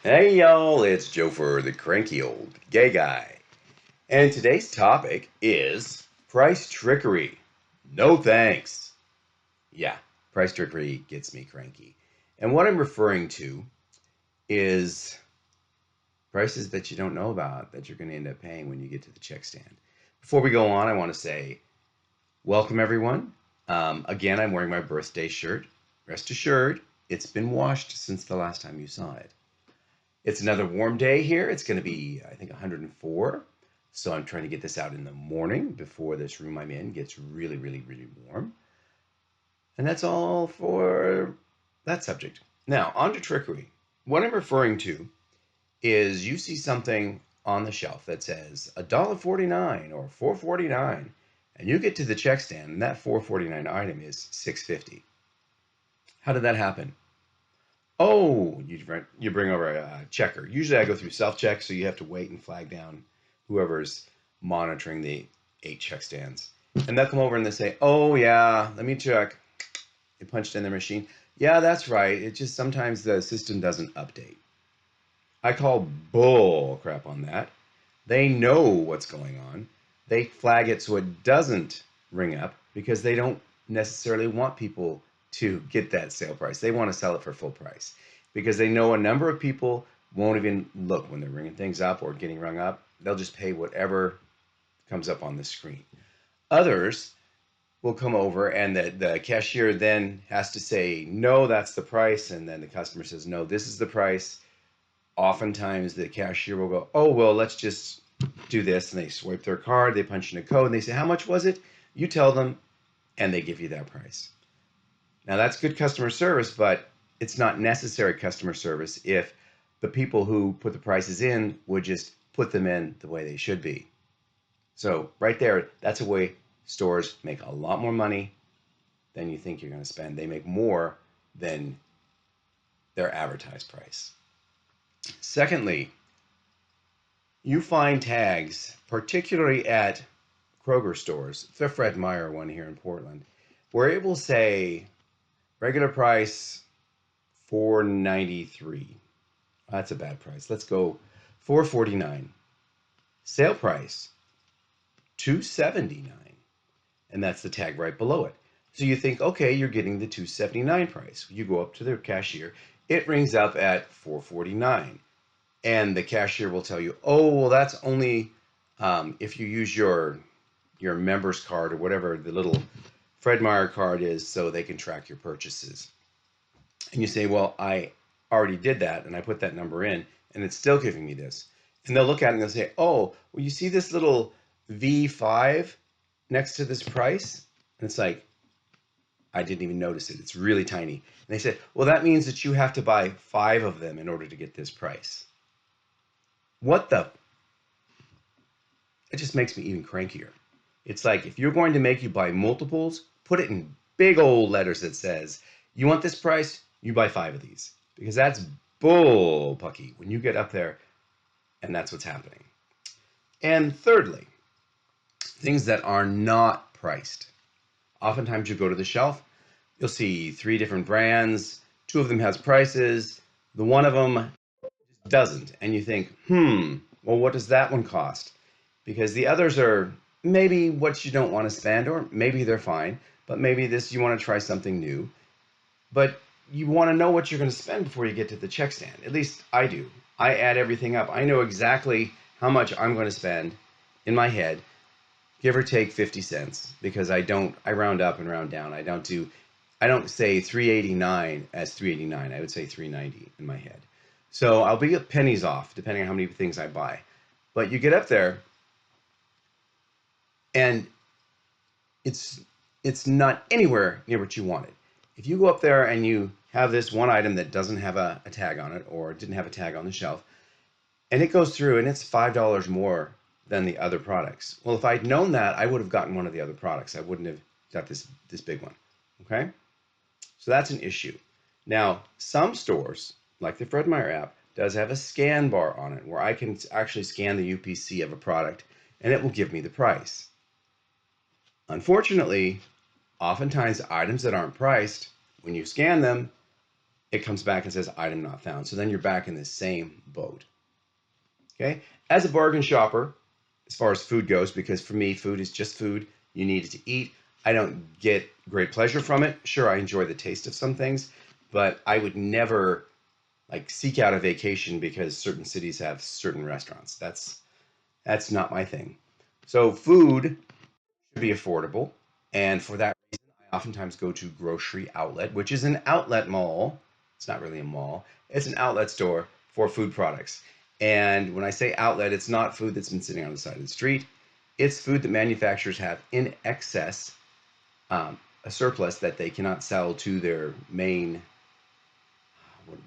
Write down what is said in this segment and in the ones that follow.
Hey y'all, it's Joe for the Cranky Old Gay Guy. And today's topic is price trickery. No thanks. Yeah, price trickery gets me cranky. And what I'm referring to is prices that you don't know about that you're going to end up paying when you get to the check stand. Before we go on, I want to say welcome everyone. Again, I'm wearing my birthday shirt. Rest assured, it's been washed since the last time you saw it. It's another warm day here. It's going to be, I think, 104. So I'm trying to get this out in the morning before this room I'm in gets really, really, really warm. And that's all for that subject. Now, on to trickery. What I'm referring to is you see something on the shelf that says $1.49 or $4.49, and you get to the check stand and that $4.49 item is $6.50. How did that happen? Oh, you bring over a checker. Usually I go through self-check, so you have to wait and flag down whoever's monitoring the 8 check stands. And they'll come over and they say, oh yeah, let me check. They punched in their machine. Yeah, that's right. It just sometimes the system doesn't update. I call bull crap on that. They know what's going on. They flag it so it doesn't ring up because they don't necessarily want people to get that sale price. They want to sell it for full price because they know a number of people won't even look when they're ringing things up or getting rung up. They'll just pay whatever comes up on the screen. Others will come over and the cashier then has to say, no, that's the price. And then the customer says, no, this is the price. Oftentimes the cashier will go, oh, well, let's just do this. And they swipe their card, they punch in a code, and they say, how much was it? You tell them, and they give you that price. Now, that's good customer service, but it's not necessary customer service if the people who put the prices in would just put them in the way they should be. So right there, that's a way stores make a lot more money than you think you're going to spend. They make more than their advertised price. Secondly, you find tags, particularly at Kroger stores, the Fred Meyer one here in Portland, where it will say regular price $4.93. That's a bad price. Let's go $4.49. Sale price $2.79. And that's the tag right below it. So you think, okay, you're getting the $2.79 price. You go up to the cashier, it rings up at $4.49. And the cashier will tell you, oh, well, that's only if you use your member's card or whatever the little Fred Meyer card is, so they can track your purchases. And you say, well, I already did that, and I put that number in, and it's still giving me this. And they'll look at it and they'll say, oh, well, you see this little V5 next to this price? And it's like, I didn't even notice it. It's really tiny. And they said, well, that means that you have to buy 5 of them in order to get this price. What the? It just makes me even crankier. It's like if you're going to make you buy multiples, put it in big old letters that says, you want this price, you buy 5 of these. Because that's bull pucky when you get up there and that's what's happening. And thirdly, things that are not priced. Oftentimes you go to the shelf, you'll see 3 different brands, 2 of them has prices, the one of them doesn't. And you think, well, what does that one cost? Because the others are maybe what you don't want to spend, or maybe they're fine, but maybe this you want to try something new. But you want to know what you're going to spend before you get to the check stand. At least I do. I add everything up. I know exactly how much I'm going to spend in my head, give or take 50 cents, because I round up and round down. I don't say 389 as 389. I would say 390 in my head. So I'll be pennies off depending on how many things I buy. But you get up there and it's not anywhere near what you wanted. If you go up there and you have this one item that doesn't have a tag on it or didn't have a tag on the shelf, and it goes through and it's $5 more than the other products. Well, if I'd known that, I would have gotten one of the other products. I wouldn't have got this big one. Okay? So that's an issue. Now, some stores, like the Fred Meyer app, does have a scan bar on it where I can actually scan the UPC of a product and it will give me the price. Unfortunately, oftentimes items that aren't priced, when you scan them, it comes back and says item not found. So then you're back in the same boat. Okay. As a bargain shopper, as far as food goes, because for me, food is just food. You need it to eat. I don't get great pleasure from it. Sure, I enjoy the taste of some things, but I would never like seek out a vacation because certain cities have certain restaurants. That's not my thing. So food should be affordable, and for that reason, I oftentimes go to grocery outlet, which is an outlet mall. It's not really a mall. It's an outlet store for food products. And when I say outlet, it's not food that's been sitting on the side of the street. It's food that manufacturers have in excess, a surplus that they cannot sell to their main,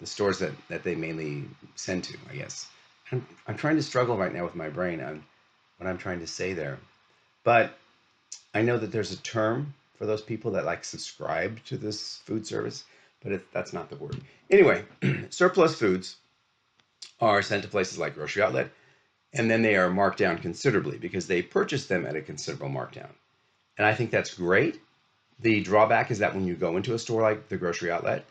the stores that they mainly send to, I guess. I'm trying to struggle right now with my brain on what I'm trying to say there. But I know that there's a term for those people that like subscribe to this food service, but that's not the word. Anyway, surplus foods are sent to places like grocery outlet, and then they are marked down considerably because they purchased them at a considerable markdown. And I think that's great. The drawback is that when you go into a store like the grocery outlet,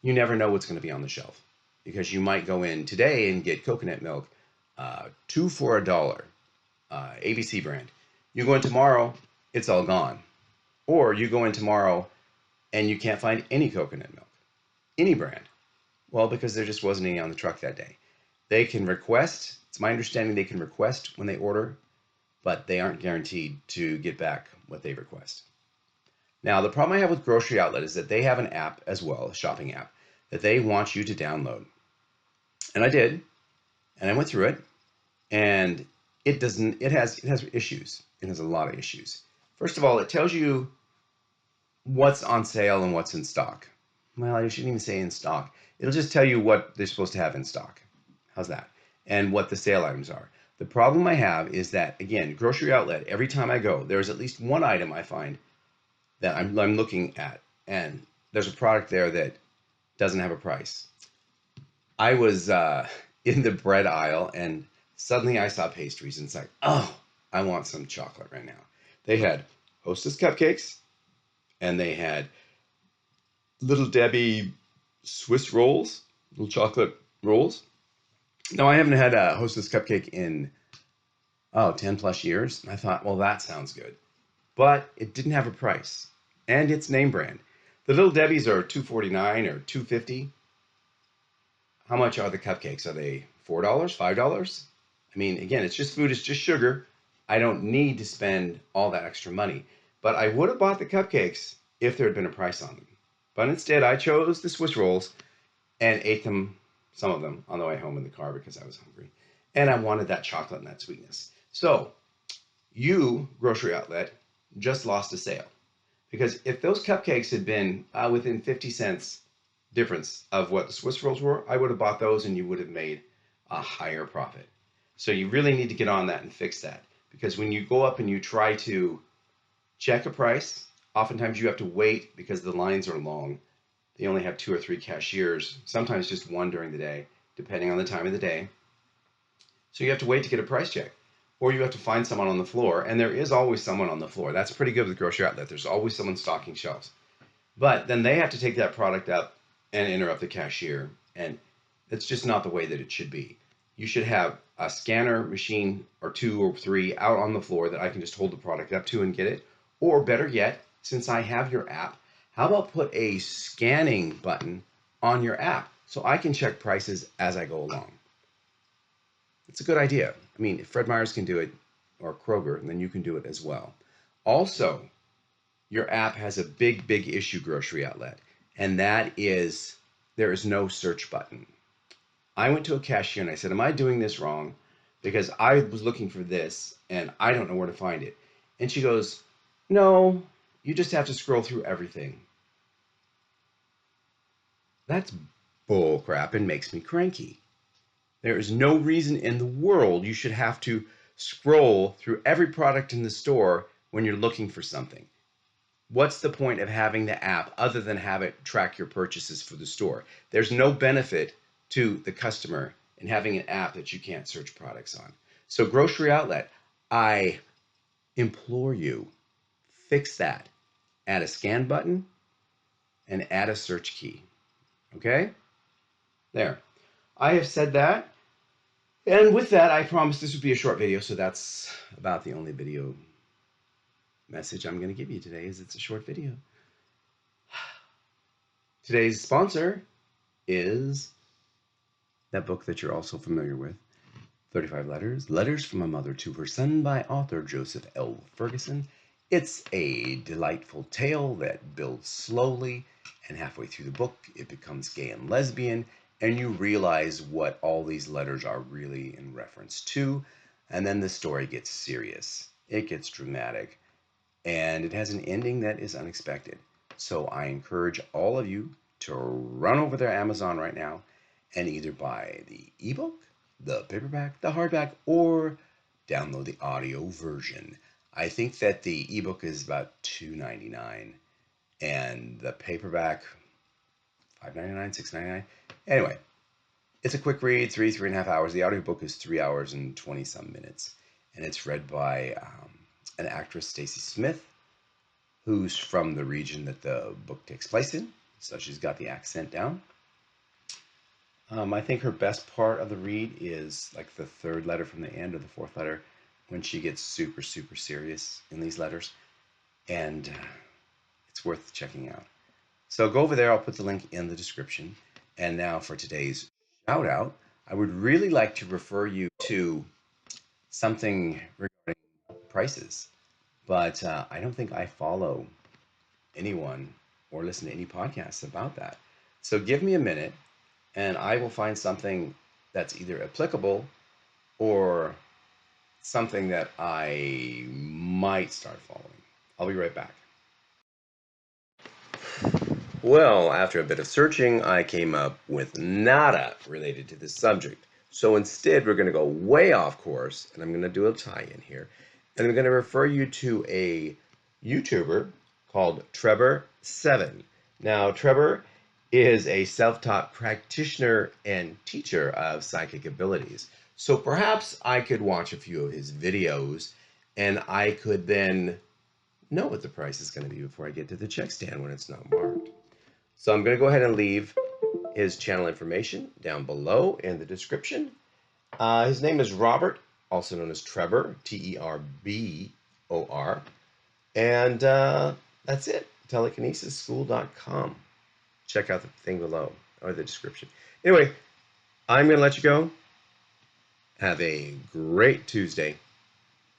you never know what's going to be on the shelf because you might go in today and get coconut milk, 2 for $1, ABC brand. You go in tomorrow, it's all gone. Or you go in tomorrow and you can't find any coconut milk, any brand. Well, because there just wasn't any on the truck that day. They can request, it's my understanding they can request when they order, but they aren't guaranteed to get back what they request. Now, the problem I have with grocery outlet is that they have an app as well, a shopping app, that they want you to download. And I did, and I went through it, and it has issues. It has a lot of issues. First of all, it tells you what's on sale and what's in stock. Well, I shouldn't even say in stock. It'll just tell you what they're supposed to have in stock. How's that? And what the sale items are. The problem I have is that, again, grocery outlet, every time I go, there's at least one item I find that I'm looking at, and there's a product there that doesn't have a price. I was in the bread aisle, and suddenly I saw pastries, and it's like, oh, I want some chocolate right now. They had Hostess cupcakes, and they had Little Debbie Swiss rolls, little chocolate rolls. Now, I haven't had a Hostess cupcake in, 10 plus years. I thought, well, that sounds good. But it didn't have a price, and it's name brand. The Little Debbie's are $2.49 or $2.50. How much are the cupcakes? Are they $4, $5? I mean, again, it's just food, it's just sugar. I don't need to spend all that extra money. But I would have bought the cupcakes if there had been a price on them. But instead, I chose the Swiss rolls and ate them, some of them, on the way home in the car because I was hungry. And I wanted that chocolate and that sweetness. So, you, grocery outlet, just lost a sale. Because if those cupcakes had been within 50 cents difference of what the Swiss rolls were, I would have bought those and you would have made a higher profit. So you really need to get on that and fix that. Because when you go up and you try to check a price, oftentimes you have to wait because the lines are long. They only have 2 or 3 cashiers, sometimes just one during the day, depending on the time of the day. So you have to wait to get a price check. Or you have to find someone on the floor, and there is always someone on the floor. That's pretty good with grocery outlet. There's always someone stocking shelves. But then they have to take that product up and interrupt the cashier, and it's just not the way that it should be. You should have a scanner machine or 2 or 3 out on the floor that I can just hold the product up to and get it. Or better yet, since I have your app, how about put a scanning button on your app so I can check prices as I go along? It's a good idea. I mean, if Fred Meyers can do it, or Kroger, then you can do it as well. Also, your app has a big, big issue, grocery outlet, and that is there is no search button. I went to a cashier and I said, am I doing this wrong? Because I was looking for this and I don't know where to find it. And she goes, no, you just have to scroll through everything. That's bull crap and makes me cranky. There is no reason in the world you should have to scroll through every product in the store when you're looking for something. What's the point of having the app other than have it track your purchases for the store? There's no benefit to the customer in having an app that you can't search products on. So grocery outlet, I implore you, fix that. Add a scan button and add a search key. Okay? There. I have said that. And with that, I promised this would be a short video, so that's about the only video message I'm going to give you today is it's a short video. Today's sponsor is that book that you're also familiar with, 35 Letters, Letters from a Mother to Her Son by author Joseph L. Ferguson. It's a delightful tale that builds slowly, and halfway through the book, it becomes gay and lesbian, and you realize what all these letters are really in reference to, and then the story gets serious. It gets dramatic, and it has an ending that is unexpected. So I encourage all of you to run over to Amazon right now and either buy the ebook, the paperback, the hardback, or download the audio version. I think that the ebook is about $2.99 and the paperback $5.99, $6.99. Anyway, it's a quick read, three and a half hours. The audiobook is 3 hours and 20 some minutes, and it's read by an actress, Stacy Smith, who's from the region that the book takes place in, so she's got the accent down. I think her best part of the read is like the third letter from the end, or the fourth letter, when she gets super, super serious in these letters, and it's worth checking out. So go over there, I'll put the link in the description. And now for today's shout out, I would really like to refer you to something regarding prices, but I don't think I follow anyone or listen to any podcasts about that. So give me a minute and I will find something that's either applicable or something that I might start following. I'll be right back. Well, after a bit of searching, I came up with nada related to this subject. So instead, we're going to go way off course, and I'm going to do a tie-in here. And I'm going to refer you to a YouTuber called Trebor Seven. Now, Trebor is a self-taught practitioner and teacher of psychic abilities. So perhaps I could watch a few of his videos, and I could then know what the price is going to be before I get to the check stand when it's not marked. So I'm going to go ahead and leave his channel information down below in the description. His name is Robert, also known as Trebor, Terbor. And that's it, telekinesisschool.com. Check out the thing below, or the description. Anyway, I'm going to let you go. Have a great Tuesday.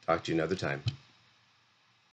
Talk to you another time.